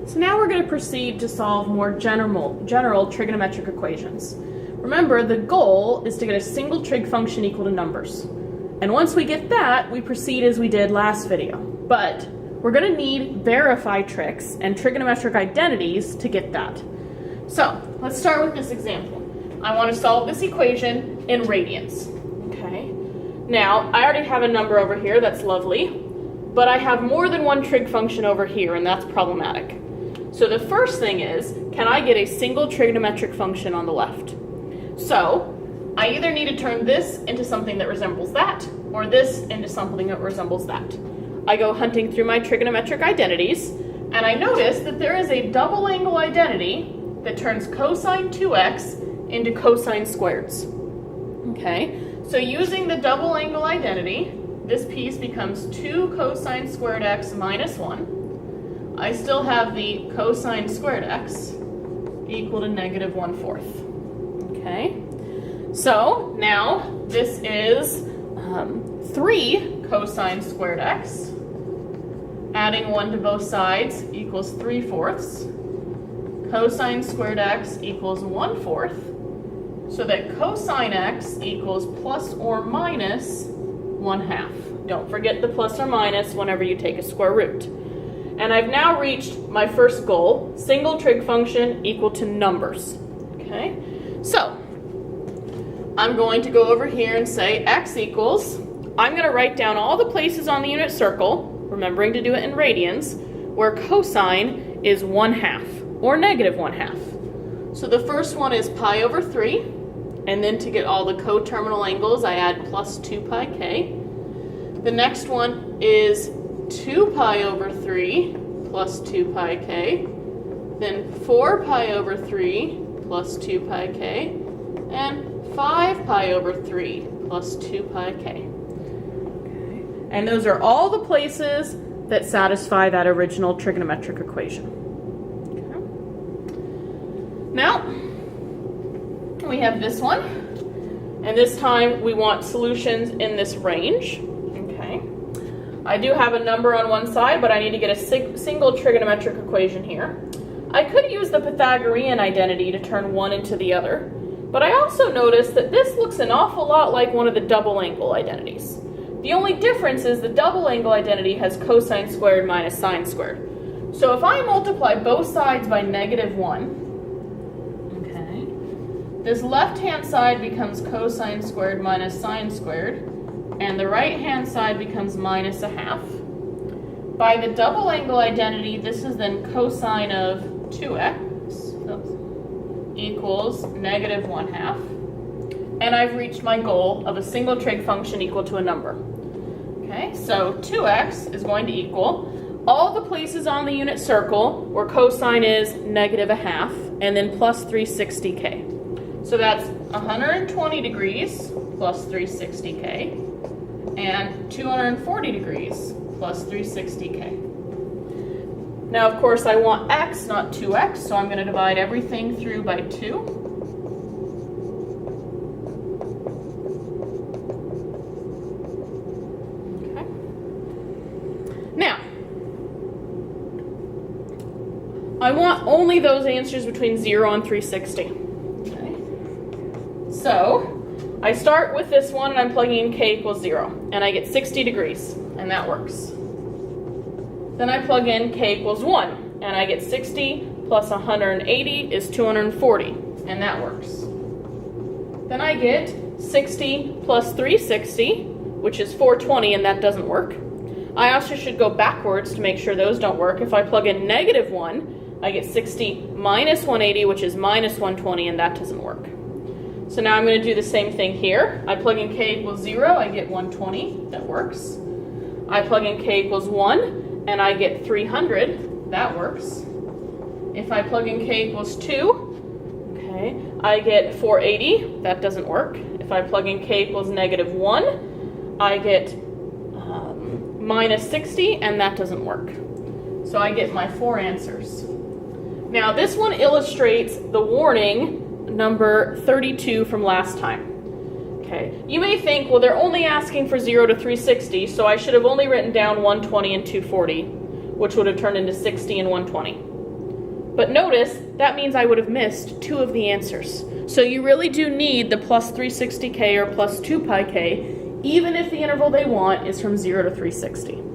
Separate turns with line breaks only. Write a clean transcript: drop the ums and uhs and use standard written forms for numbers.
So now we're going to proceed to solve more general trigonometric equations. Remember, the goal is to get a single trig function equal to numbers. And once we get that, we proceed as we did last video. But we're going to need verifitrix and trigonometric identities to get that. So let's start with this example. I want to solve this equation in radians. Okay. Now, I already have a number over here, that's lovely, but I have more than one trig function over here, and that's problematic. So the first thing is, can I get a single trigonometric function on the left? So I either need to turn this into something that resembles that, or this into something that resembles that. I go hunting through my trigonometric identities, and I notice that there is a double angle identity that turns cosine 2x into cosine squareds. Okay, so using the double angle identity, this piece becomes 2 cosine squared x minus 1. I still have the cosine squared x equal to negative 1/4. Okay, so now this is 3 cosine squared x. Adding 1 to both sides equals 3/4. Cosine squared x equals 1/4. So that cosine x equals plus or minus 1/2. Don't forget the plus or minus whenever you take a square root. And I've now reached my first goal, single trig function equal to numbers. Okay, so I'm going to go over here and say x equals, I'm going to write down all the places on the unit circle, remembering to do it in radians, where cosine is 1/2 or negative 1/2. So the first one is pi over 3, and then to get all the coterminal angles, I add plus 2 pi k. The next one is 2 pi over 3 plus 2 pi k, then 4 pi over 3 plus 2 pi k, and 5 pi over 3 plus 2 pi k. Okay. And those are all the places that satisfy that original trigonometric equation. Okay. Now, we have this one, and this time we want solutions in this range. Okay. I do have a number on one side, but I need to get a single trigonometric equation here. I could use the Pythagorean identity to turn one into the other, but I also noticed that this looks an awful lot like one of the double angle identities. The only difference is the double angle identity has cosine squared minus sine squared. So if I multiply both sides by negative 1, okay, this left-hand side becomes cosine squared minus sine squared, and the right-hand side becomes minus 1/2. By the double angle identity, this is then cosine of 2x equals negative 1/2. And I've reached my goal of a single trig function equal to a number. Okay, so 2x is going to equal all the places on the unit circle where cosine is negative 1/2, and then plus 360k. So that's 120 degrees plus 360k, and 240 degrees plus 360k. Now, of course, I want x, not 2x, so I'm going to divide everything through by 2. Okay. Now, I want only those answers between 0 and 360. Okay. So, I start with this one, and I'm plugging in k equals 0, and I get 60 degrees, and that works. Then I plug in k equals 1, and I get 60 plus 180 is 240, and that works. Then I get 60 plus 360, which is 420, and that doesn't work. I also should go backwards to make sure those don't work. If I plug in negative 1, I get 60 minus 180, which is minus 120, and that doesn't work. So now I'm going to do the same thing here. I plug in k equals 0, I get 120, that works. I plug in k equals 1, and I get 300, that works. If I plug in k equals 2, okay, I get 480, that doesn't work. If I plug in k equals negative 1, I get minus 60, and that doesn't work. So I get my 4 answers. Now this one illustrates the warning number 32 from last time. Okay, you may think, well, they're only asking for 0 to 360, so I should have only written down 120 and 240, which would have turned into 60 and 120. But notice, that means I would have missed 2 of the answers. So you really do need the plus 360k or plus 2 pi k, even if the interval they want is from 0 to 360.